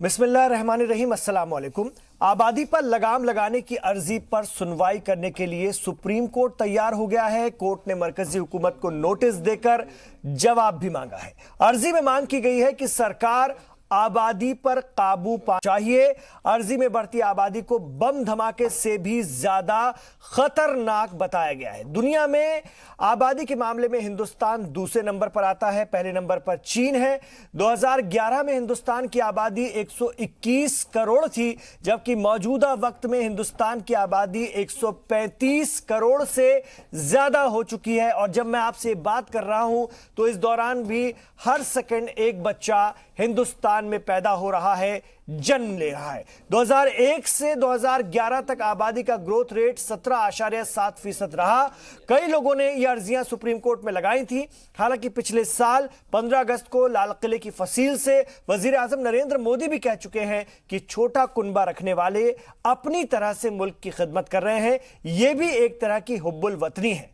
बिस्मिल्लाहिर्रहमानिर्रहीम, अस्सलाम वालेकुम। आबादी पर लगाम लगाने की अर्जी पर सुनवाई करने के लिए सुप्रीम कोर्ट तैयार हो गया है। कोर्ट ने मरकजी हुकूमत को नोटिस देकर जवाब भी मांगा है। अर्जी में मांग की गई है कि सरकार आबादी पर काबू पा चाहिए। अर्जी में बढ़ती आबादी को बम धमाके से भी ज्यादा खतरनाक बताया गया है। दुनिया में आबादी के मामले में हिंदुस्तान दूसरे नंबर पर आता है, पहले नंबर पर चीन है। 2011 में हिंदुस्तान की आबादी 121 करोड़ थी, जबकि मौजूदा वक्त में हिंदुस्तान की आबादी 135 करोड़ से ज्यादा हो चुकी है। और जब मैं आपसे बात कर रहा हूं तो इस दौरान भी हर सेकंड एक बच्चा हिंदुस्तान में पैदा हो रहा है, जन्म ले रहा है। 2001 से 2011 तक आबादी का ग्रोथ रेट 17.7% रहा। कई लोगों ने यह अर्जियां सुप्रीम कोर्ट में लगाई थी। हालांकि पिछले साल 15 अगस्त को लाल किले की फसील से वजीर आजम नरेंद्र मोदी भी कह चुके हैं कि छोटा कुनबा रखने वाले अपनी तरह से मुल्क की खिदमत कर रहे हैं। यह भी एक तरह की हुब्बुल वतनी है।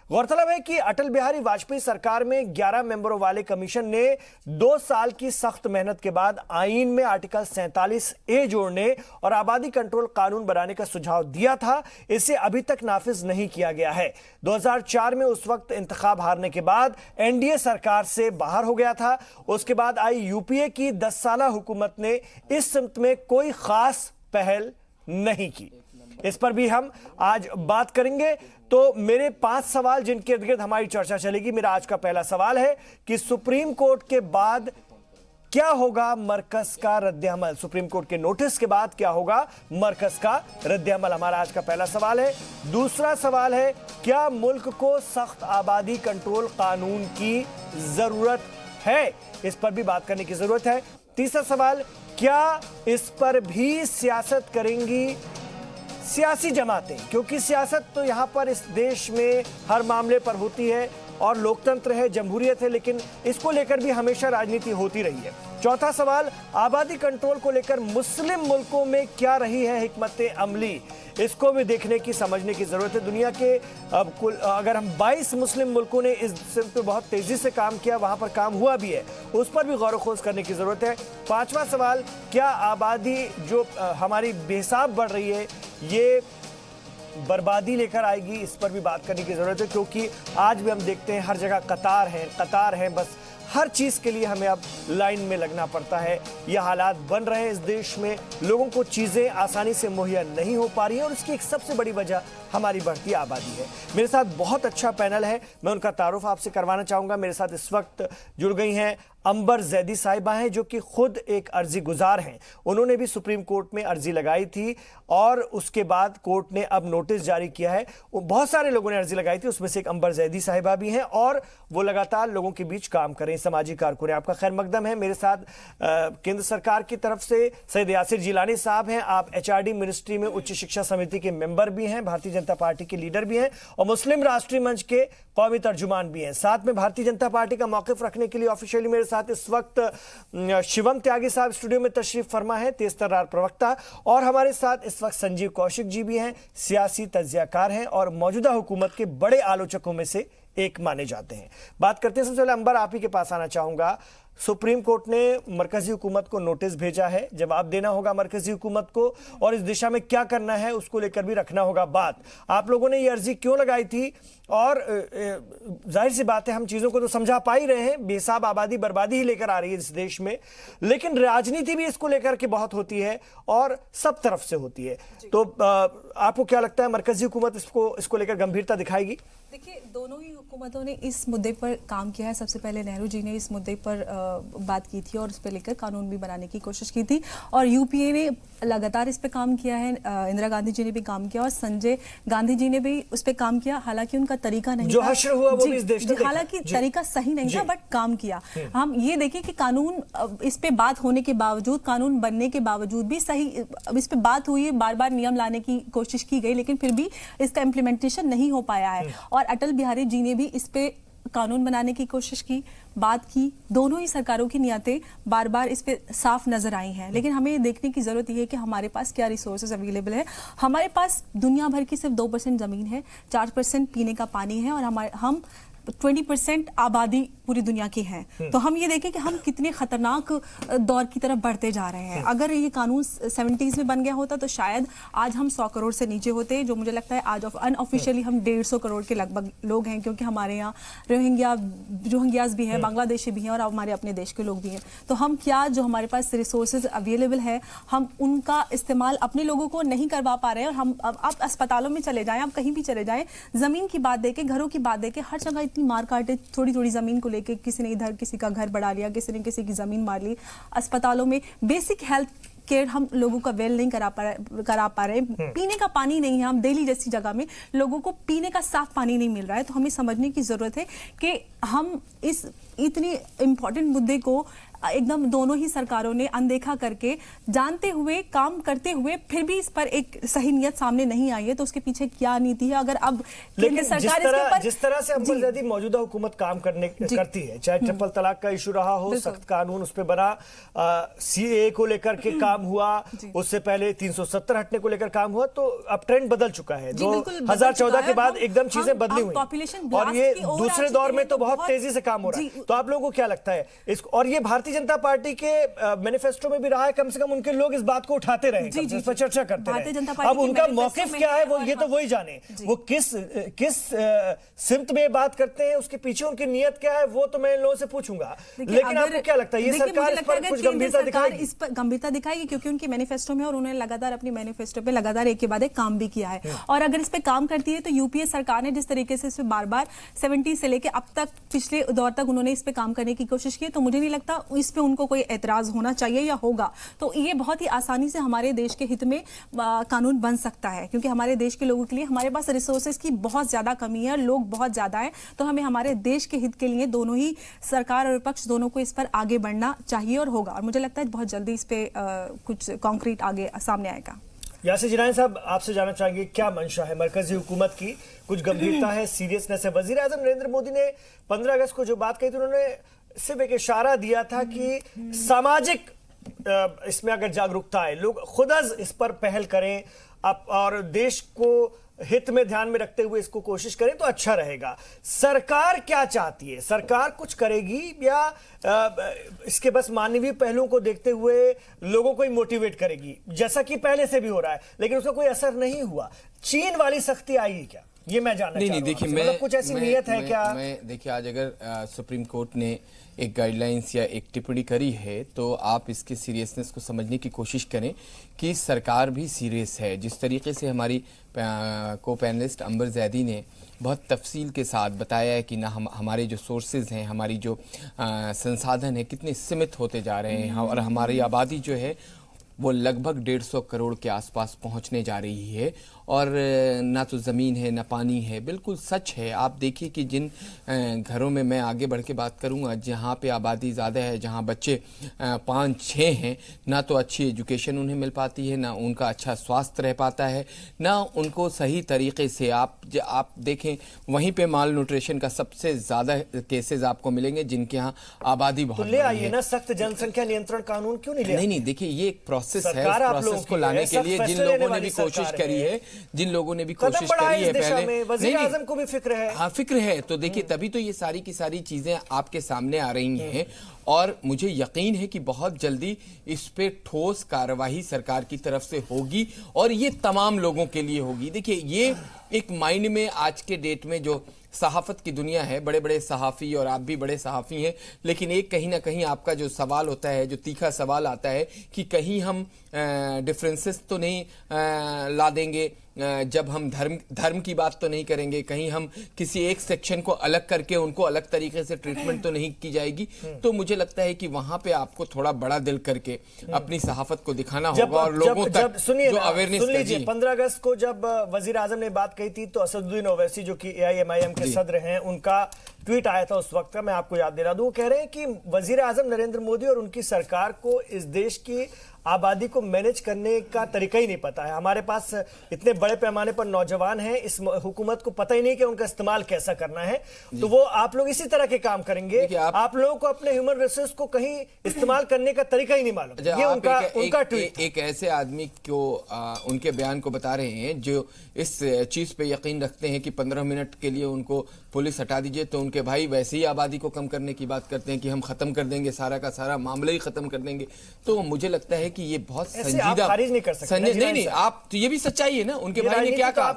गौरतलब है कि अटल बिहारी वाजपेयी सरकार में 11 मेंबरों वाले कमीशन ने 2 साल की सख्त मेहनत के बाद आईन में आर्टिकल 47A जोड़ने और आबादी कंट्रोल कानून बनाने का सुझाव दिया था। इसे अभी तक नाफिज नहीं किया गया है। 2004 में उस वक्त इंतखाब हारने के बाद एनडीए सरकार से बाहर हो गया था। उसके बाद आई यूपीए की 10 साला हुकूमत ने इस सिमत में कोई खास पहल नहीं की। इस पर भी हम आज बात करेंगे। तो मेरे 5 सवाल जिनके इर्द गिर्द हमारी चर्चा चलेगी। मेरा आज का पहला सवाल है कि सुप्रीम कोर्ट के बाद क्या होगा मरकज का रद्द-ए-अमल। सुप्रीम कोर्ट के नोटिस के बाद क्या होगा मरकज का रद्द-ए-अमल, हमारा आज का पहला सवाल है। दूसरा सवाल है, क्या मुल्क को सख्त आबादी कंट्रोल कानून की जरूरत है? इस पर भी बात करने की जरूरत है। तीसरा सवाल, क्या इस पर भी सियासत करेंगी सियासी जमातें? क्योंकि सियासत तो यहां पर इस देश में हर मामले पर होती है और लोकतंत्र है, जमहूरियत है, लेकिन इसको लेकर भी हमेशा राजनीति होती रही है। चौथा सवाल, आबादी कंट्रोल को लेकर मुस्लिम मुल्कों में क्या रही है हिकमत अमली? इसको भी देखने की, समझने की जरूरत है। दुनिया के अगर हम 22 मुस्लिम मुल्कों ने इस सिलसिले पे बहुत तेजी से काम किया, वहां पर काम हुआ भी है, उस पर भी गौर खोज करने की जरूरत है। पांचवा सवाल, क्या आबादी जो हमारी बेहिसाब बढ़ रही है ये बर्बादी लेकर आएगी? इस पर भी बात करने की जरूरत है, क्योंकि आज भी हम देखते हैं हर जगह कतार है। बस हर चीज के लिए हमें अब लाइन में लगना पड़ता है। यह हालात बन रहे हैं इस देश में, लोगों को चीजें आसानी से मुहैया नहीं हो पा रही है और इसकी एक सबसे बड़ी वजह हमारी बढ़ती आबादी है। मेरे साथ बहुत अच्छा पैनल है, मैं उनका तारुफ आपसे करवाना चाहूंगा। मेरे साथ इस वक्त जुड़ गई हैं अंबर जैदी साहिबा हैं, जो कि खुद एक अर्जी गुजार हैं। उन्होंने भी सुप्रीम कोर्ट में अर्जी लगाई थी और उसके बाद कोर्ट ने अब नोटिस जारी किया है। बहुत सारे लोगों ने अर्जी लगाई थी, उसमें से एक अंबर जैदी साहिबा भी हैं और वो लगातार लोगों के बीच काम करें, समाजी कारकुन हैं। आपका खैर मकदम है। मेरे साथ केंद्र सरकार की तरफ से सैयद यासिर जिलानी साहब हैं। आप एचआरडी मिनिस्ट्री में उच्च शिक्षा समिति के मेंबर भी हैं, भारतीय जनता पार्टी के लीडर भी हैं और मुस्लिम राष्ट्रीय मंच के कौमी तर्जुमान भी हैं। साथ में भारतीय जनता पार्टी का मौकिफ रखने के लिए ऑफिशियली मेरे साथ इस वक्त शिवम त्यागी साहब स्टूडियो में तशरीफ फरमा है, तेज तर्रार प्रवक्ता। और हमारे साथ इस वक्त संजीव कौशिक जी भी हैं, सियासी तज्जियाकार हैं और मौजूदा हुकूमत के बड़े आलोचकों में से एक माने जाते हैं। बात करते हैं, सबसे पहले अंबर आप ही के पास आना चाहूंगा। सुप्रीम कोर्ट ने मरकजी हुकूमत को नोटिस भेजा है, जवाब देना होगा मरकजी हुकूमत को और इस दिशा में क्या करना है उसको लेकर भी रखना होगा बात। आप लोगों ने ये अर्जी क्यों लगाई थी? और जाहिर सी बात है, हम चीजों को तो समझा पा ही रहे हैं, बेहिसाब आबादी बर्बादी ही लेकर आ रही है इस देश में, लेकिन राजनीति भी इसको लेकर के बहुत होती है और सब तरफ से होती है। तो आपको क्या लगता है, मरकजी हुकूमत इसको लेकर गंभीरता दिखाएगी? देखिए, दोनों ही हुकूमतों ने इस मुद्दे पर काम किया है। सबसे पहले नेहरू जी ने इस मुद्दे पर बात की थी और उस पर लेकर कानून भी बनाने की कोशिश की थी और यूपीए ने लगातार इस पे काम किया है। इंदिरा गांधी जी ने भी काम किया और संजय गांधी जी ने भी उस पे काम किया। हालांकि उनका तरीका नहीं जो हश्र हुआ वो भी इस देश ने देखा। हालांकि तरीका सही नहीं था, बट काम किया। हम ये देखें कि कानून इस पे बात होने के बावजूद, कानून बनने के बावजूद भी सही इस पे बात हुई है, बार बार नियम लाने की कोशिश की गई, लेकिन फिर भी इसका इम्प्लीमेंटेशन नहीं हो पाया है। और अटल बिहारी जी ने भी इस पे कानून बनाने की कोशिश की, बात की। दोनों ही सरकारों की नियतें बार बार इस पे साफ नजर आई हैं, लेकिन हमें देखने की जरूरत यह है कि हमारे पास क्या रिसोर्सेज अवेलेबल है। हमारे पास दुनिया भर की सिर्फ 2% जमीन है, 4% पीने का पानी है और हम 20% आबादी पूरी दुनिया की हैं, तो हम ये देखें कि हम कितने खतरनाक दौर की तरफ बढ़ते जा रहे हैं। अगर ये कानून 70s में बन गया होता तो शायद आज हम 100 करोड़ से नीचे होते, जो मुझे लगता है आज अनऑफिशियली हम 150 करोड़ के लगभग लोग हैं, क्योंकि हमारे यहाँ रोहिंग्याज भी हैं, बांग्लादेशी भी हैं और हमारे अपने देश के लोग भी हैं। तो हम क्या जो हमारे पास रिसोर्सेज अवेलेबल है हम उनका इस्तेमाल अपने लोगों को नहीं करवा पा रहे हैं। और हम अब आप अस्पतालों में चले जाएं, आप कहीं भी चले जाएं, जमीन की बात देके, घरों की बात देके, हर जगह इतनी मार काटे, थोड़ी थोड़ी जमीन को लेके किसी ने इधर किसी का घर बढ़ा लिया, किसी ने किसी की जमीन मार ली। अस्पतालों में बेसिक हेल्थ केयर हम लोगों का वेल नहीं करा पा रहे। पीने का पानी नहीं है, हम दिल्ली जैसी जगह में लोगों को पीने का साफ पानी नहीं मिल रहा है। तो हमें समझने की जरूरत है कि हम इस इतनी इंपॉर्टेंट मुद्दे को एकदम दोनों ही सरकारों ने अनदेखा करके, जानते हुए काम करते हुए फिर भी इस पर एक सही नियत सामने नहीं आई है। तो उसके पीछे क्या नीति है? अगर अब लेकिन जिस तरह से अंबर मौजूदा हुकूमत काम करती है, चाहे ट्रिपल तलाक का इशू रहा हो, सख्त कानून उस पर बना, सीएए को लेकर के काम हुआ, उससे पहले 370 हटने को लेकर काम हुआ, तो अब ट्रेंड बदल चुका है। 2014 के बाद एकदम चीजें बदली हुई और ये दूसरे दौर में तो बहुत तेजी से काम हो रहा है। तो आप लोगों को क्या लगता है और ये भारतीय जनता पार्टी के मैनिफेस्टो में भी रहा है, कम से कम उनके लोग इस बात को उठाते रहे, इस पर चर्चा करते रहे। अब उनका मौकिफ क्या है वो ये तो वही जाने, वो किस सिमत में बात करते हैं, उसके पीछे उनकी नियत क्या है वो तो मैं इन लोगों से पूछूंगा। लेकिन आपको क्या लगता है ये सरकार इस पर कुछ गंभीरता दिखाएगी? इस पर गंभीरता दिखाएगी क्योंकि उनके मैनिफेस्टो में, और उन्होंने लगातार अपनी मैनिफेस्टो पे लगातार एक के बाद एक काम भी किया है। और अगर इस पे काम करती है तो यूपीए सरकार ने जिस तरीके से इस पे बार-बार 70 से लेके अब तक पिछले दौर तक उन्होंने इस पे काम करने की कोशिश की, तो मुझे नहीं लगता इस पे उनको कोई एतराज होना चाहिए या होगा। तो ये बहुत ही आसानी से हमारे देश के हित में कानून बन सकता है, क्योंकि हमारे देश के लोगों के लिए हमारे पास रिसोर्सेज की बहुत ज्यादा कमी है, लोग बहुत ज्यादा हैं। तो हमें हमारे देश के हित के लिए दोनों ही सरकार और विपक्ष दोनों को इस पर आगे बढ़ना चाहिए और होगा। और मुझे लगता है बहुत जल्दी इस पे कुछ कॉन्क्रीट आगे सामने आएगा। यासिर जिनानी साहब, आपसे जानना चाहेंगे क्या मंशा है मरकजी हुकूमत की? कुछ गंभीरता है, सीरियसनेस है? वजीर आजम नरेंद्र मोदी ने 15 अगस्त को जो बात कही थी, उन्होंने सिर्फ एक इशारा दिया था कि सामाजिक इसमें अगर जागरूकता है, लोग खुद इस पर पहल करें और देश को हित में ध्यान में रखते हुए इसको कोशिश करें तो अच्छा रहेगा। सरकार क्या चाहती है? सरकार कुछ करेगी या इसके बस मानवीय पहलुओं को देखते हुए लोगों को ही मोटिवेट करेगी, जैसा कि पहले से भी हो रहा है, लेकिन उसका कोई असर नहीं हुआ? चीन वाली सख्ती आई है क्या, ये मैं जानना चाहता हूं। नहीं, देखिए, मतलब कुछ ऐसी नीयत है क्या? देखिए, आज अगर सुप्रीम कोर्ट ने एक गाइडलाइंस या एक टिप्पणी करी है तो आप इसके सीरियसनेस को समझने की कोशिश करें कि सरकार भी सीरियस है। जिस तरीके से हमारी को पैनलिस्ट अंबर जैदी ने बहुत तफसील के साथ बताया है कि ना हमारे जो सोर्सेज हैं, हमारी जो संसाधन है कितने सीमित होते जा रहे हैं और हमारी आबादी जो है वो लगभग 150 करोड़ के आसपास पहुंचने जा रही है और ना तो ज़मीन है ना पानी है। बिल्कुल सच है। आप देखिए कि जिन घरों में, मैं आगे बढ़ के बात करूंगा, जहां पे आबादी ज़्यादा है, जहां बच्चे 5-6 हैं, ना तो अच्छी एजुकेशन उन्हें मिल पाती है, ना उनका अच्छा स्वास्थ्य रह पाता है, ना उनको सही तरीके से आप देखें वहीं पे माल न्यूट्रिशन का सबसे ज़्यादा केसेज आपको मिलेंगे जिनके यहाँ आबादी बहुत ले आइए ना सख्त जनसंख्या नियंत्रण कानून, क्यों नहीं? नहीं, देखिए ये एक प्रोसेस है। प्रोसेस को लाने के लिए जिन लोगों ने भी कोशिश करी है, जिन लोगों ने भी कोशिश करी है पहले, वज़ीर आज़म को भी फिक्र है। हाँ, फिक्र है। तो देखिए तभी तो ये सारी की सारी चीजें आपके सामने आ रही हैं और मुझे यकीन है कि बहुत जल्दी इस पे ठोस कार्रवाई सरकार की तरफ से होगी और ये तमाम लोगों के लिए होगी। देखिए, ये एक माइंड में आज के डेट में जो सहाफत की दुनिया है, बड़े बड़े सहाफ़ी और आप भी बड़े सहाफ़ी हैं, लेकिन एक कहीं ना कहीं आपका जो सवाल होता है, जो तीखा सवाल आता है कि कहीं हम डिफरेंसेस तो नहीं ला देंगे, जब हम धर्म की बात तो नहीं करेंगे, कहीं हम किसी एक सेक्शन को अलग करके उनको अलग तरीके से ट्रीटमेंट तो नहीं की जाएगी। तो मुझे लगता है कि वहां पे आपको थोड़ा बड़ा दिल करके अपनी सहाफत को दिखाना होगा और लोगों तक जो अवेयरनेस। सुन लीजिए, 15 अगस्त को जब वजीर आजम ने बात कही थी तो असदुद्दीन ओवैसी जो कि AIMIM के सदर हैं, उनका ट्वीट आया था उस वक्त का, मैं आपको याद दिला दूं। वो कह रहे हैं कि वजीर आजम नरेंद्र मोदी और उनकी सरकार को इस देश की आबादी को मैनेज करने का तरीका ही नहीं पता है। हमारे पास इतने बड़े पैमाने पर नौजवान हैं, इस हुकूमत को पता ही नहीं कि उनका इस्तेमाल कैसा करना है। तो वो आप लोग इसी तरह के काम करेंगे। आप लोगों को अपने ह्यूमन रिसोर्स को कहीं इस्तेमाल करने का तरीका ही नहीं मालूम। ये उनका ट्वीट। एक ऐसे आदमी को उनके बयान को बता रहे हैं जो इस चीज पे यकीन रखते हैं कि 15 मिनट के लिए उनको पुलिस हटा दीजिए तो उनके भाई वैसे ही आबादी को कम करने की बात करते हैं कि हम खत्म कर देंगे, सारा का सारा मामला ही खत्म कर देंगे। तो मुझे लगता है कि ये बहुत संजीदा, खारिज नहीं कर सकते। नहीं, आप तो ये भी सच्चाई है ना, उनके भाई ने क्या कहा?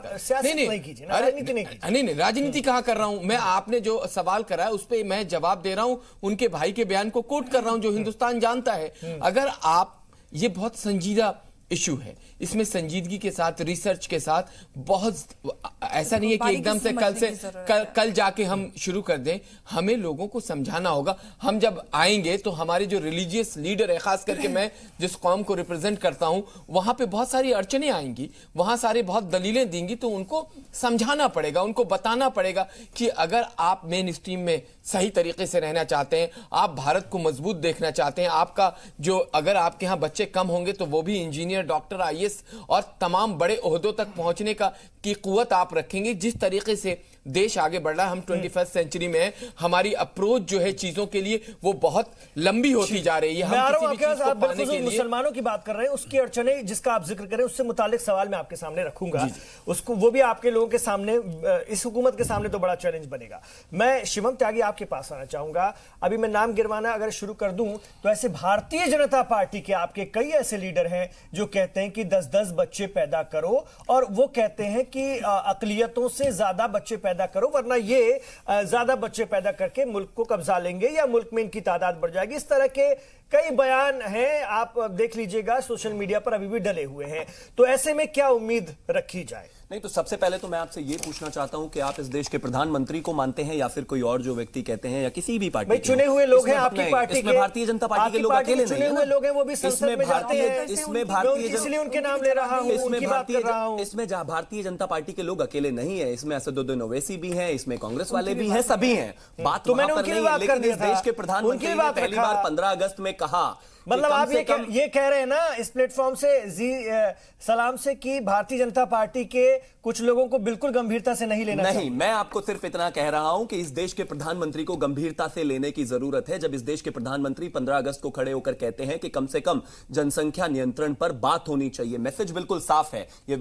नहीं, राजनीति कहाँ कर रहा हूं मैं, आपने जो सवाल करा है उस पर मैं जवाब दे रहा हूं, उनके भाई के बयान को कोट कर रहा हूं जो हिंदुस्तान जानता है। अगर आप, ये बहुत संजीदा इशू है, इसमें संजीदगी के साथ, रिसर्च के साथ, बहुत ऐसा नहीं है कि एकदम से कल जाके हम शुरू कर दें। हमें लोगों को समझाना होगा। हम जब आएंगे तो हमारे जो रिलीजियस लीडर है, खास करके मैं जिस कौम को रिप्रेजेंट करता हूं, वहां पे बहुत सारी अड़चने आएंगी, वहां सारे बहुत दलीलें देंगी, तो उनको समझाना पड़ेगा, उनको बताना पड़ेगा कि अगर आप मेन स्ट्रीम में सही तरीके से रहना चाहते हैं, आप भारत को मजबूत देखना चाहते हैं, आपका जो, अगर आपके यहाँ बच्चे कम होंगे तो वो भी इंजीनियर, डॉक्टर, आईएएस और तमाम बड़े ओहदों तक पहुंचने की कुव्वत आप रखेंगे। जिस तरीके से देश आगे बढ़ रहा है, हम 21st सेंचुरी में हैं, हमारी अप्रोच जो है चीजों के लिए वो बहुत लंबी होती जा रही है। हम किसी भी चीज को पाने के लिए, मुसलमानों की बात कर रहे हैं, उसकी अड़चने जिसका आप जिक्र करें, उससे मुतालिक सवाल मैं आपके सामने रखूंगा। उसको वो भी आपके लोगों के सामने, इस हुकूमत के सामने तो बड़ा चैलेंज बनेगा। मैं शिवम त्यागी आपके पास आना चाहूंगा। अभी मैं नाम गिरवाना अगर शुरू कर दूं तो ऐसे भारतीय जनता पार्टी के आपके कई ऐसे लीडर हैं जो कहते हैं कि 10-10 बच्चे पैदा करो, और वो कहते हैं कि अकलियतों से ज्यादा बच्चे पैदा करो, वरना ये ज्यादा बच्चे पैदा करके मुल्क को कब्जा लेंगे या मुल्क में इनकी तादाद बढ़ जाएगी। इस तरह के कई बयान हैं, आप देख लीजिएगा, सोशल मीडिया पर अभी भी डले हुए हैं। तो ऐसे में क्या उम्मीद रखी जाए? नहीं, तो सबसे पहले तो मैं आपसे ये पूछना चाहता हूं कि आप इस देश के प्रधानमंत्री को मानते हैं या फिर कोई और जो व्यक्ति कहते हैं, या किसी भी पार्टी के चुने हुए लोग हैं आपकी पार्टी के, भारतीय जनता पार्टी के लोग अकेले नहीं है, लोग हैं वो भी संसद में जाते हैं, इसमें भारतीय, इसलिए उनके नाम ले रहा हूं, उनकी बात कर रहा हूं। इसमें भारतीय जनता पार्टी के लोग अकेले नहीं है, इसमें असदुद्दीन ओवैसी भी हैं, इसमें कांग्रेस वाले भी हैं, सभी हैं। बात तो मैंने नहीं है, लेकिन इस देश के प्रधानमंत्री ने पहली बार 15 अगस्त में कहा, मतलब आप ये कह रहे हैं ना इस प्लेटफॉर्म से सलाम से कि भारतीय जनता पार्टी के कुछ लोगों को बिल्कुल गंभीरता से नहीं लेना नहीं, मैं आपको सिर्फ इतना कह रहा हूं कि इस देश के प्रधानमंत्री को गंभीरता से लेने की जरूरत है। जब इस देश के प्रधानमंत्री 15 अगस्त को खड़े होकर कहते हैं कि कम से कम जनसंख्या नियंत्रण पर बात होनी चाहिए, मैसेज बिल्कुल साफ है। यह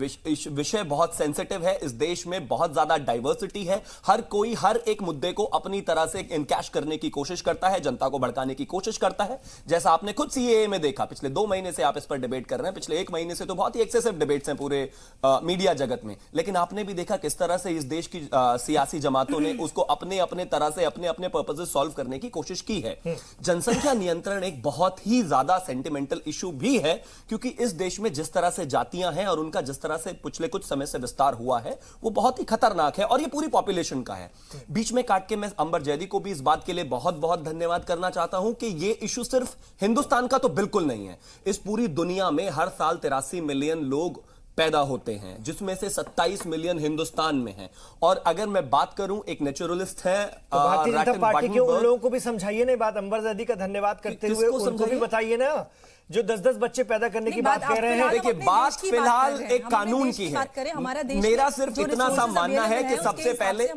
विषय बहुत सेंसिटिव है, इस देश में बहुत ज्यादा डाइवर्सिटी है, हर कोई हर एक मुद्दे को अपनी तरह से इनकैश करने की कोशिश करता है, जनता को भड़काने की कोशिश करता है। जैसा आपने खुद सीएए में देखा, पिछले 2 महीने से आप इस पर डिबेट कर रहे हैं, पिछले 1 महीने से तो बहुत ही एक्सेसिव डिबेट्स हैं पूरे मीडिया जगत में, लेकिन आपने भी देखा किस तरह से इस देश की सियासी जमातों ने उसको अपने अपने तरह से अपने अपने पर्पसेस सॉल्व करने की कोशिश की है। जनसंख्या नियंत्रण एक बहुत ही ज्यादा सेंटिमेंटल इशू भी है, क्योंकि इस देश में जिस तरह से जातियां हैं और उनका जिस तरह से पिछले कुछ समय से विस्तार हुआ है वो बहुत ही खतरनाक है, और ये पूरी पॉपुलेशन का है। बीच में काट के मैं अंबर जैदी को भी इस बात के लिए बहुत बहुत धन्यवाद करना चाहता हूं कि ये इशू सिर्फ हिंदुस्तान का तो बिल्कुल नहीं है, इस पूरी दुनिया में हर साल 83 मिलियन लोग पैदा होते हैं, जिसमें से 27 मिलियन हिंदुस्तान में हैं। और अगर मैं बात करूं, एक नेचुरलिस्ट है तो भारतीय जनता पार्टी के उन लोगों को भी समझाइए ना बात, अंबर जैदी का धन्यवाद करते हुए उनको भी बताइए ना जो 10-10 बच्चे पैदा करने की बात कह रहे हैं। देखिए, बात फिलहाल एक कानून की है। मेरा सिर्फ इतना सा मानना है कि सबसे पहले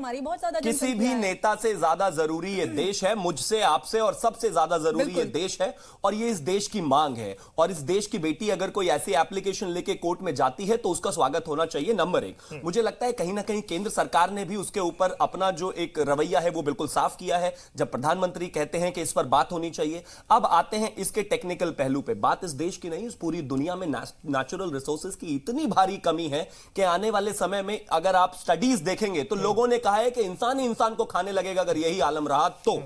किसी भी नेता से ज्यादा जरूरी ये देश है, मुझसे, आपसे, और सबसे ज्यादा जरूरी ये देश है, और ये इस देश की मांग है। और इस देश की बेटी अगर कोई ऐसी एप्लीकेशन लेके कोर्ट में जाती है तो उसका स्वागत होना चाहिए, नंबर 1। मुझे लगता है कहीं ना कहीं केंद्र सरकार ने भी उसके ऊपर अपना जो एक रवैया है वो बिल्कुल साफ किया है, जब प्रधानमंत्री कहते हैं कि इस पर बात होनी चाहिए। अब आते हैं इसके टेक्निकल पहलू पे। बात इस देश की नहीं, इस पूरी दुनिया में नेचुरल रिसोर्सेज की इतनी भारी कमी है कि आने वाले समय में अगर आप स्टडीज देखेंगे तो लोगों ने कहा है कि इंसान ही इंसान को खाने लगेगा अगर यही आलम रहा तो।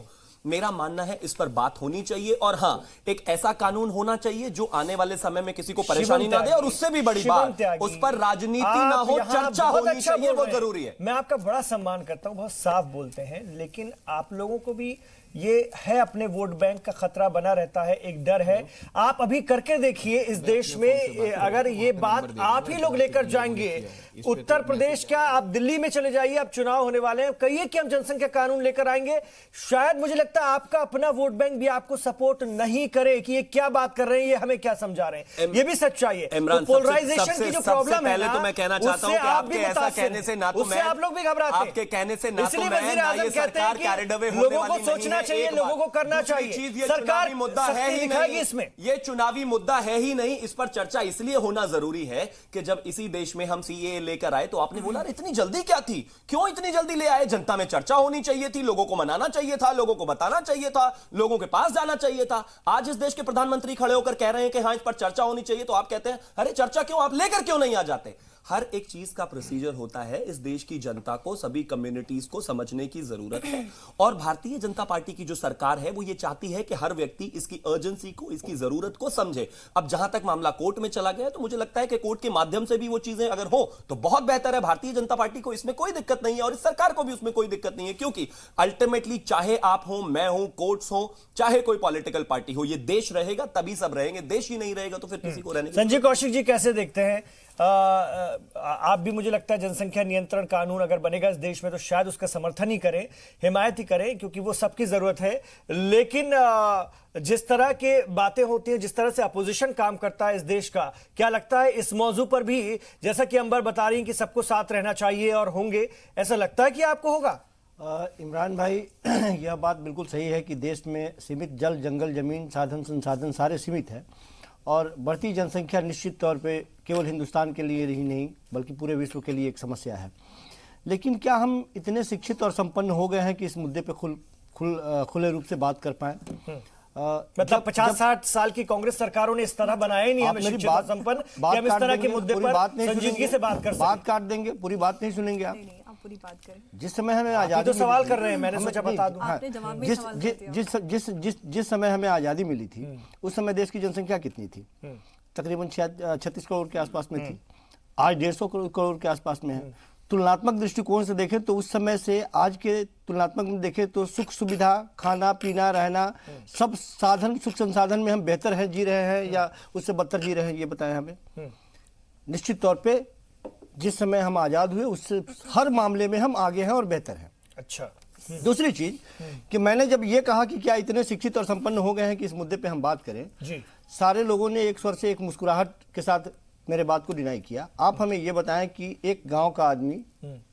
मेरा मानना है इस पर बात होनी चाहिए, और हां, एक ऐसा कानून होना चाहिए जो आने वाले समय में किसी को परेशानी ना दे, और उससे भी बड़ी बात उस पर राजनीति ना हो, चर्चा होनी चाहिए, वो जरूरी है। मैं आपका बड़ा सम्मान करता हूं, बहुत साफ बोलते हैं, लेकिन आप लोगों को भी ये है अपने वोट बैंक का खतरा बना रहता है, एक डर है। आप अभी करके देखिए इस देश में, अगर ये बात आप ही लोग लेकर जाएंगे, उत्तर प्रदेश क्या, आप दिल्ली में चले जाइए, अब चुनाव होने वाले हैं, कहिए कि हम जनसंख्या कानून लेकर आएंगे, शायद मुझे लगता लगता है आपका अपना वोट बैंक भी आपको सपोर्ट नहीं करे कि ये क्या बात कर रहे हैं, ये हमें क्या समझा रहे हैं, ये भी सच्चाई है। इमरान, पोलराइजेशन की जो प्रॉब्लम है पहले तो मैं कहना चाहता हूं कि आपके ऐसा कहने से ना तो मैं, आप लोग भी घबराते हैं, आपके कहने से ना तो मैं, वज़ीर आज़म कहते हैं कि लोगों को सोचना चाहिए, लोगों को करना चाहिए। सरकार मुद्दा है ही नहीं इसमें, ये चुनावी मुद्दा है ही नहीं। इस पर चर्चा इसलिए होना जरूरी है कि जब इसी देश में हम सीएए लेकर आए तो आपने बोला इतनी जल्दी क्या थी, क्यों इतनी जल्दी ले आए? जनता में चर्चा होनी चाहिए थी, लोगों को मनाना चाहिए था, लोगों को बताना चाहिए था, लोगों के पास जाना चाहिए था। आज इस देश के प्रधानमंत्री खड़े होकर कह रहे हैं कि हां इस पर चर्चा होनी चाहिए, तो आप कहते हैं अरे चर्चा क्यों, आप लेकर क्यों नहीं आ जाते? हर एक चीज का प्रोसीजर होता है। इस देश की जनता को, सभी कम्युनिटीज को समझने की जरूरत है। और भारतीय जनता पार्टी की जो सरकार है वो ये चाहती है कि हर व्यक्ति इसकी अर्जेंसी को, इसकी जरूरत को समझे। अब जहां तक मामला कोर्ट में चला गया तो मुझे लगता है कि कोर्ट के माध्यम से भी वो चीजें अगर हो तो बहुत बेहतर है। भारतीय जनता पार्टी को इसमें कोई दिक्कत नहीं है और इस सरकार को भी उसमें कोई दिक्कत नहीं है, क्योंकि अल्टीमेटली चाहे आप हो, मैं हूं, कोर्ट्स हो, चाहे कोई पॉलिटिकल पार्टी हो, ये देश रहेगा तभी सब रहेंगे। देश ही नहीं रहेगा तो फिर किसी को रहने। संजय कौशिक जी कैसे देखते हैं? आप भी, मुझे लगता है जनसंख्या नियंत्रण कानून अगर बनेगा इस देश में तो शायद उसका समर्थन ही करें, हिमायत ही करें, क्योंकि वो सबकी जरूरत है। लेकिन जिस तरह के बातें होती हैं, जिस तरह से अपोजिशन काम करता है इस देश का, क्या लगता है इस मौजू पर भी, जैसा कि अंबर बता रही हैं कि सबको साथ रहना चाहिए और होंगे, ऐसा लगता है कि आपको होगा? इमरान भाई, यह बात बिल्कुल सही है कि देश में सीमित जल, जंगल, जमीन, साधन, संसाधन सारे सीमित हैं और बढ़ती जनसंख्या निश्चित तौर पे केवल हिंदुस्तान के लिए ही नहीं बल्कि पूरे विश्व के लिए एक समस्या है। लेकिन क्या हम इतने शिक्षित और संपन्न हो गए हैं कि इस मुद्दे पे खुले रूप से बात कर पाए? मतलब 50-60 साल की कांग्रेस सरकारों ने इस तरह बनाया ही नहीं हमें शिक्षित और संपन्न कि हम इस तरह के मुद्दे पर संजीदगी से बात कर सकते। बात काट देंगे, पूरी बात नहीं सुनेंगे आप। पूरी बात करें। जिस समय हमें आजादी, तो सवाल कर रहे हैं, मैंने सोचा बता दूं। जिस समय हमें आजादी मिली थी उस समय देश की जनसंख्या कितनी थी? तकरीबन 36 करोड़ के आसपास में थी। आज 150 करोड़ के आसपास में है। तुलनात्मक दृष्टिकोण से देखें तो उस समय से आज के तुलनात्मक में देखें तो सुख सुविधा, खाना पीना, रहना, सब साधन, सुख संसाधन में हम बेहतर हैं, जी रहे हैं या उससे बदतर जी रहे हैं, ये बताएं हमें। निश्चित तौर पे जिस समय हम आजाद हुए उससे हर मामले में हम आगे हैं और बेहतर हैं। अच्छा, दूसरी चीज कि मैंने जब ये कहा कि क्या इतने शिक्षित और संपन्न हो गए हैं कि इस मुद्दे पे हम बात करें जी, सारे लोगों ने एक स्वर से, एक मुस्कुराहट के साथ मेरे बात को डिनाई किया। आप हमें ये बताएं कि एक गांव का आदमी,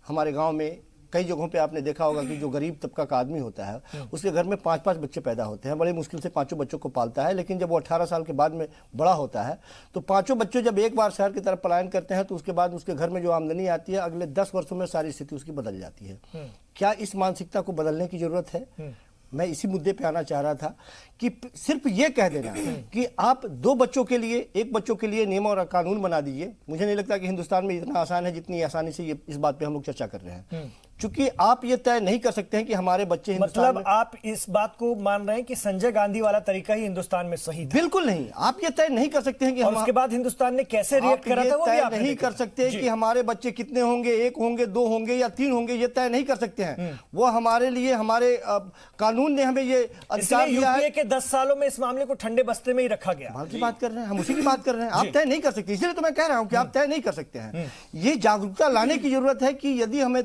हमारे गांव में कई जगहों पे आपने देखा होगा कि जो गरीब तबका का आदमी होता है उसके घर में 5-5 बच्चे पैदा होते हैं, बड़े मुश्किल से 5 बच्चों को पालता है। लेकिन जब वो 18 साल के बाद में बड़ा होता है तो 5 बच्चे जब एक बार शहर की तरफ पलायन करते हैं तो उसके बाद उसके घर में जो आमदनी आती है अगले 10 वर्षों में सारी स्थिति उसकी बदल जाती है। क्या इस मानसिकता को बदलने की जरूरत है? मैं इसी मुद्दे पे आना चाह रहा था कि सिर्फ ये कह देना कि आप 2 बच्चों के लिए, 1 बच्चों के लिए नियम और कानून बना दीजिए, मुझे नहीं लगता कि हिंदुस्तान में इतना आसान है जितनी आसानी से ये इस बात पे हम लोग चर्चा कर रहे हैं। क्योंकि आप ये तय नहीं कर सकते हैं कि हमारे बच्चे हिंदुस्तान मतलब आप इस बात को मान रहे हैं कि संजय गांधी वाला तरीका ही हिंदुस्तान में सही था? बिल्कुल नहीं, आप ये तय नहीं कर सकते हैं कि और उसके बाद हिंदुस्तान ने कैसे रिएक्ट करा था वो भी आप नहीं कर सकते कि हमारे बच्चे कितने होंगे, 1 होंगे, 2 होंगे या 3 होंगे, ये तय नहीं कर सकते हैं। वो हमारे लिए, हमारे कानून ने हमें ये अधिकार दिया है। यूपीए के 10 सालों में इस मामले को ठंडे बस्ते में ही रखा गया। बात की बात कर रहे हैं हम, उसी की बात कर रहे हैं। आप तय नहीं कर सकते, इसलिए तो मैं कह रहा हूं कि आप तय नहीं कर सकते हैं। ये जागरूकता लाने की जरूरत है कि यदि हमने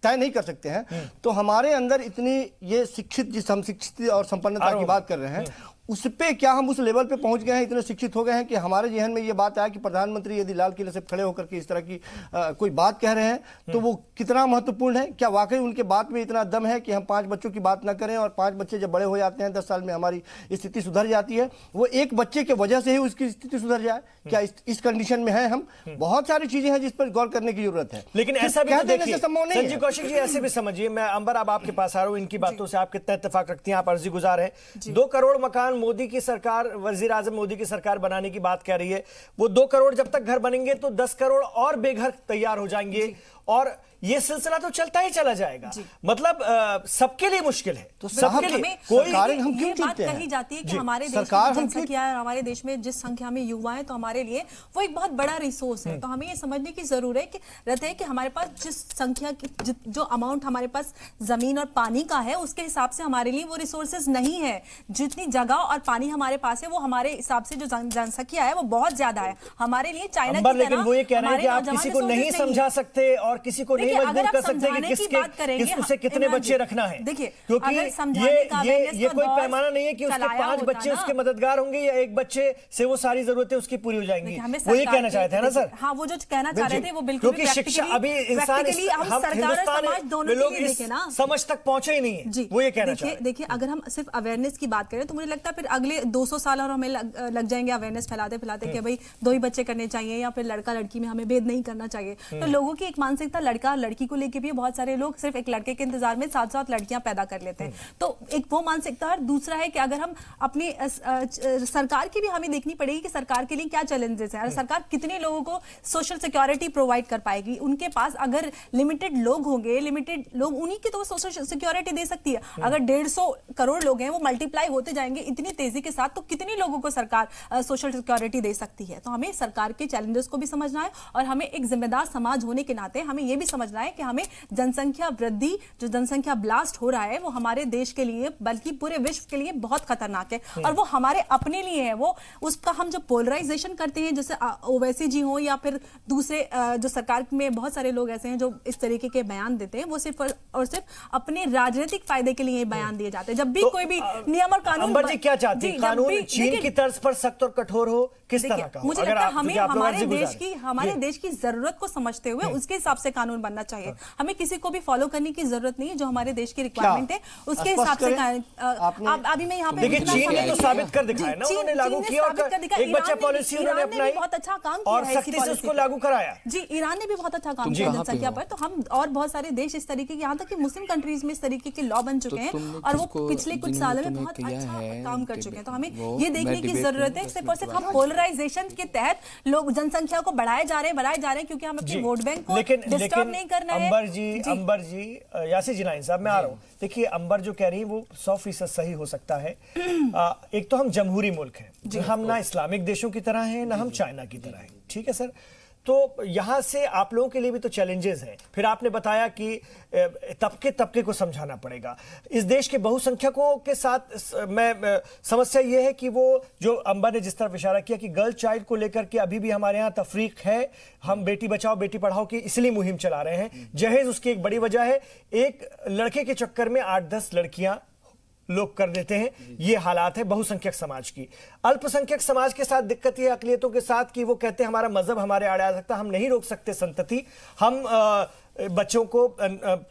तय नहीं कर सकते हैं तो हमारे अंदर इतनी ये शिक्षित, जिस हम शिक्षित और संपन्नता की बात कर रहे हैं उस पे क्या हम उस लेवल पे पहुंच गए हैं, इतने शिक्षित हो गए हैं कि हमारे जहन में ये बात आया कि प्रधानमंत्री यदि लाल किले से खड़े होकर के इस तरह की कोई बात कह रहे हैं तो वो कितना महत्वपूर्ण है? क्या वाकई उनके बात में इतना दम है कि हम 5 बच्चों की बात ना करें और 5 बच्चे जब बड़े हो जाते हैं 10 साल में हमारी स्थिति सुधर जाती है, वो 1 बच्चे की वजह से ही उसकी स्थिति सुधर जाए? क्या इस कंडीशन में है हम? बहुत सारी चीजें हैं जिस पर गौर करने की जरूरत है। लेकिन ऐसा भी संजय कौशिक जी, ऐसे भी समझिए, मैं अंबर अब आपके पास आ रहा हूं, इनकी बातों से आप कितना इत्तेफाक रखती हैं? आप अर्जी गुजार हैं। 2 करोड़ मकान मोदी की सरकार, वजीर आजम मोदी की सरकार बनाने की बात कह रही है। वो 2 करोड़ जब तक घर बनेंगे तो 10 करोड़ और बेघर तैयार हो जाएंगे और ये सिलसिला तो चलता ही चला जाएगा। मतलब सबके लिए मुश्किल है। तो सबके लिए कोई हम क्यों बात कही जाती है कि हमारे देश में जनसंख्या है और हमारे देश में जिस संख्या में युवा है तो हमारे लिए वो एक बहुत बड़ा रिसोर्स है। तो हमें ये समझने की जरूरत है कि हमारे पास जिस संख्या की जो अमाउंट हमारे पास जमीन और पानी का है उसके हिसाब से हमारे लिए वो रिसोर्सेज नहीं है। जितनी जगह और पानी हमारे पास है वो हमारे हिसाब से जो जनसंख्या है वो बहुत ज्यादा है हमारे लिए। चाइना की तरह लेकिन वो ये कह रहे हैं कि आप किसी को नहीं समझा सकते और और किसी को नहीं देखिए, अगर मजबूर आप कर सकते कि समझाने की बात करेंगे, उसे कितने इमरान बच्चे जी, रखना है। देखिए, क्योंकि अगर समझाने का awareness ये का कोई दौर पैमाना नहीं है कि उसके चलाया 5 होता बच्चे ना। उसके मददगार होंगे या एक बच्चे से वो सारी जरूरतें उसकी पूरी हो जाएंगी। हमें वो ये सरकार कहना के- चाहते हैं ना सर? हाँ, वो जो कहना चाह रहे थे वो बिल्कुल क्योंकि शिक्षा अभी इंसान practically हम सरकार और समाज दोनों लोग के लिए इस देखें ना। समझ तक पहुंचे ही नहीं है। जी, वो ये कहना चाह देखिए रहे हैं। देखिए, अगर हम सिर्फ अवेयरनेस की बात करें तो मुझे लगता है फिर अगले 200 साल और हमें लग जाएंगे अवेयरनेस फैलाते फैलाते कि भाई 2 ही बच्चे करने चाहिए या फिर लड़का लड़की में हमें भेद नहीं करना चाहिए। तो लोगों की एक मानसिकता लड़का लड़की को लेके भी है। बहुत सारे लोग सिर्फ एक लड़के के इंतजार में 7-7 लड़कियां पैदा कर लेते हैं। तो एक वो मानसिकता है। दूसरा है कि अगर हम अपनी सरकार की भी हमें देखनी पड़ेगी कि सरकार के लिए क्या चैलेंजेस हैं। सरकार कितने लोगों को सोशल सिक्योरिटी प्रोवाइड कर पाएगी। उनके पास अगर लिमिटेड लोग होंगे, लिमिटेड लोग, उन्हीं की तो सोशल सिक्योरिटी दे सकती है। अगर 150 करोड़ लोग हैं, वो मल्टीप्लाई होते जाएंगे इतनी तेजी के साथ, तो कितने लोगों को सरकार सोशल सिक्योरिटी दे सकती है। तो हमें सरकार के चैलेंजेस को भी समझना है और हमें एक जिम्मेदार समाज होने के नाते हमें यह भी समझना है कि हमें जनसंख्या वृद्धि, जो जनसंख्या ब्लास्ट हो रहा है, वो हमारे देश के लिए बल्कि पूरे विश्व के लिए बहुत खतरनाक है और वो हमारे अपने लिए है। वो उसका हम जो पोलराइजेशन करते हैं, जैसे ओवैसी जी हो या फिर दूसरे जो सरकार में बहुत सारे लोग ऐसे हैं जो इस तरीके के बयान देते हैं, वो सिर्फ और सिर्फ अपने राजनीतिक फायदे के लिए बयान दिए जाते हैं। जब भी कोई भी नियम और कानून, अंबर जी क्या चाहती है? कानून चीन की तर्ज पर सख्त और कठोर हो, किस तरह का हो? मुझे लगता है हमें हमारे गुजारें। देश की जरूरत को समझते हुए उसके हिसाब से कानून बनना चाहिए। हमें किसी को भी फॉलो करने की जरूरत नहीं है। जो हमारे देश की रिक्वायरमेंट है उसके हिसाब से अभी मैं यहाँ पे देखिए, चीन ने तो साबित कर दिखाया ना, उन्होंने लागू किया और एक बच्चा पॉलिसी उन्होंने अपनाई, बहुत अच्छा काम किया और है सख्ती से उसको लागू कराया। जी, ईरान ने भी बहुत अच्छा काम किया जनसंख्या पर। तो हम और बहुत सारे देश इस तरीके के, यहाँ तक कि मुस्लिम कंट्रीज में इस तरीके के लॉ बन चुके हैं और वो पिछले कुछ सालों में बहुत अच्छा काम कर चुके हैं। तो हमें ये देखने की जरूरत है। सिर्फ और सिर्फ हम पोलराइजेशन के तहत लोग जनसंख्या को बढ़ाए जा रहे हैं क्योंकि हम अपनी वोट बैंक को डिस्टर्ब नहीं करना है। अंबर जी, यासिर जिनानी साहब, मैं आ रहा हूँ। देखिए, अंबर जो कह रही है वो 100% सही हो सकता है। एक तो हम जमहूरी मुल्क हैं, हम ना इस्लामिक देशों की तरह हैं ना हम चाइना की तरह हैं, ठीक है सर। तो यहां से आप लोगों के लिए भी तो चैलेंजेस हैं। फिर आपने बताया कि तबके को समझाना पड़ेगा। इस देश के बहुसंख्यकों के साथ मैं समस्या यह है कि वो जो अंबर ने जिस तरफ इशारा किया कि गर्ल चाइल्ड को लेकर के अभी भी हमारे यहाँ तफरीक है। हम बेटी बचाओ बेटी पढ़ाओ की इसलिए मुहिम चला रहे हैं। जहेज उसकी एक बड़ी वजह है। एक लड़के के चक्कर में 8-10 लड़कियां लोग कर देते हैं। ये हालात है बहुसंख्यक समाज की। अल्पसंख्यक समाज के साथ दिक्कत ये अकलियतों के साथ कि वो कहते हैं हमारा मजहब हमारे आड़े आ सकता, हम नहीं रोक सकते संतति, हम बच्चों को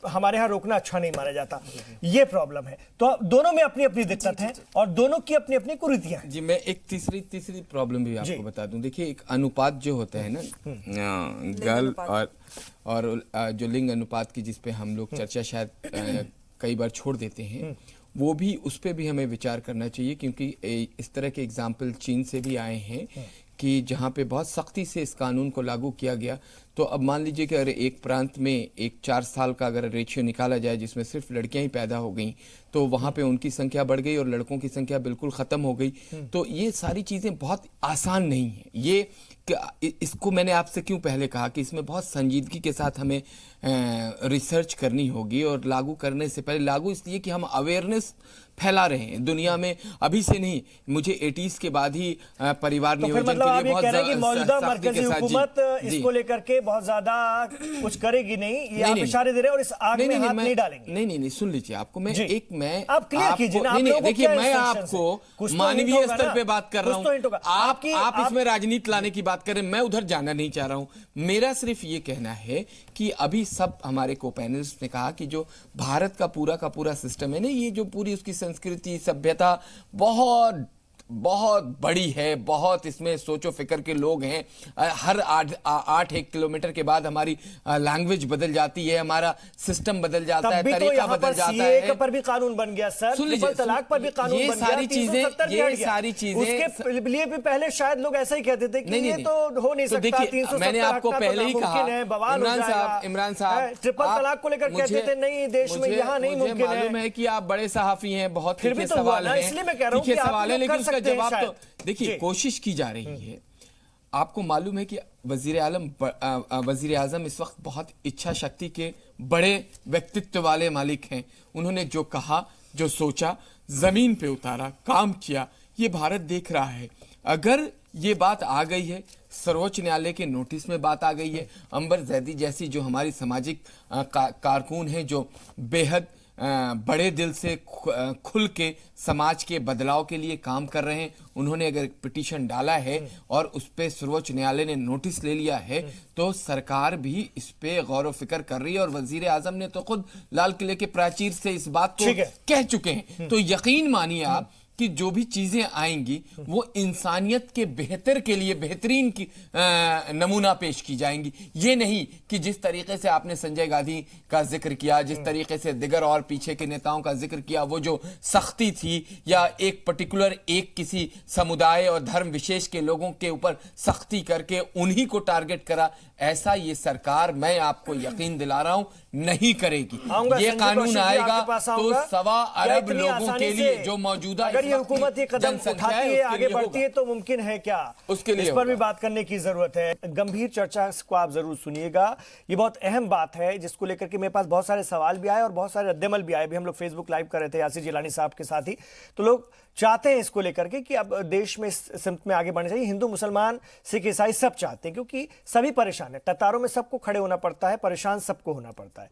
हमारे यहाँ रोकना अच्छा नहीं माना जाता। ये प्रॉब्लम है। तो दोनों में अपनी अपनी दिक्कत है और दोनों की अपनी अपनी कुरीतियां हैं। जी, मैं एक तीसरी प्रॉब्लम भी आपको बता दूं। देखिए, एक अनुपात जो होता है ना, गर्ल और जो लिंग अनुपात की जिस पे हम लोग चर्चा शायद कई बार छोड़ देते हैं, वो भी उस पर भी हमें विचार करना चाहिए। क्योंकि इस तरह के एग्जाम्पल चीन से भी आए हैं कि जहाँ पे बहुत सख्ती से इस कानून को लागू किया गया। तो अब मान लीजिए कि अगर एक प्रांत में एक 4 साल का अगर रेशियो निकाला जाए जिसमें सिर्फ लड़कियां ही पैदा हो गई, तो वहाँ पे उनकी संख्या बढ़ गई और लड़कों की संख्या बिल्कुल ख़त्म हो गई। तो ये सारी चीज़ें बहुत आसान नहीं है। ये इसको मैंने आपसे क्यों पहले कहा कि इसमें बहुत संजीदगी के साथ हमें रिसर्च करनी होगी और लागू करने से पहले, लागू इसलिए कि हम अवेयरनेस फैला रहे हैं दुनिया में, अभी से नहीं। मुझे 80s के बाद ही परिवार नियोजन के लिए बहुत मौजूदा मरकजी हुकूमत इसको लेकर के बहुत ज्यादा कुछ करेगी नहीं, ये आप इशारे दे रहे हैं और इस आग में हाथ नहीं डालेंगे। नहीं, सुन लीजिए, आपको मैं आप क्लियर कीजिए ना। नहीं, देखिए, मैं आपको मानवीय स्तर पे बात कर रहा हूँ। आप इसमें राजनीति लाने की बात करें, मैं उधर जाना नहीं चाह रहा हूँ। मेरा सिर्फ ये कहना है कि अभी सब हमारे को पैनलिस्ट ने कहा कि जो भारत का पूरा सिस्टम है ना, ये जो पूरी उसकी संस्कृति सभ्यता बहुत बड़ी है, बहुत इसमें सोचो फिक्र के लोग हैं। हर 8 किलोमीटर के बाद हमारी लैंग्वेज बदल जाती है, हमारा सिस्टम बदल जाता है, तरीका बदल जाता है। पर भी कानून बन गया सर, ट्रिपल तलाक पर भी कानून बन गया। ये सारी चीजें उसके लिए भी पहले शायद लोग ऐसा ही कहते थे कि ये तो हो नहीं सकता। 370 मैंने आपको पहले ही कहा, इमरान साहब, ट्रिपल तलाक को लेकर कहते थे नहीं देश में यहाँ नहीं मुमकिन है। मालूम है कि आप बड़े सहाफी हैं, बहुत फिर भी तो सवाल है, इसलिए मैं कह रहा हूँ कि सवाल है, लेकिन जवाब तो देखिए, जी। कोशिश की जा रही है। आपको मालूम है कि वजीर आजम इस वक्त बहुत इच्छा शक्ति के बड़े व्यक्तित्व वाले मालिक हैं। उन्होंने जो कहा, जो सोचा, जमीन पे उतारा, काम किया, ये भारत देख रहा है। अगर ये बात आ गई है, सर्वोच्च न्यायालय के नोटिस में बात आ गई है, अंबर जैदी जैसी जो हमारी सामाजिक कारकुन है, जो बेहद बड़े दिल से खुल के समाज के बदलाव के लिए काम कर रहे हैं, उन्होंने अगर पिटीशन डाला है और उस पे सर्वोच्च न्यायालय ने नोटिस ले लिया है, तो सरकार भी इस पे गौर व फिक्र कर रही है। और वजीर आजम ने तो खुद लाल किले के प्राचीर से इस बात को कह चुके हैं। तो यकीन मानिए आप कि जो भी चीजें आएंगी वो इंसानियत के बेहतर के लिए बेहतरीन की नमूना पेश की जाएंगी। ये नहीं कि जिस तरीके से आपने संजय गांधी का जिक्र किया, जिस तरीके से दिगर और पीछे के नेताओं का जिक्र किया, वो जो सख्ती थी या एक पर्टिकुलर एक किसी समुदाय और धर्म विशेष के लोगों के ऊपर सख्ती करके उन्हीं को टारगेट करा, ऐसा ये सरकार, मैं आपको यकीन दिला रहा हूं, नहीं करेगी। ये कानून आएगा तो 1.25 अरब लोगों के लिए जो मौजूदा अगर ये हुकूमत ये कदम उठाती है, आगे बढ़ती है, तो मुमकिन है क्या? उसके लिए इस पर भी बात करने की जरूरत है। गंभीर चर्चा को आप जरूर सुनिएगा, ये बहुत अहम बात है जिसको लेकर के मेरे पास बहुत सारे सवाल भी आए और बहुत सारे रद्दमल भी आए। भी हम लोग फेसबुक लाइव कर रहे थे यासिर जिलानी साहब के साथ ही, तो लोग चाहते हैं इसको लेकर के कि अब देश में इस सिमत में आगे बढ़ना चाहिए। हिंदू मुसलमान सिख ईसाई सब चाहते हैं, क्योंकि सभी परेशान है, कतारों में सबको खड़े होना पड़ता है, परेशान सबको होना पड़ता है।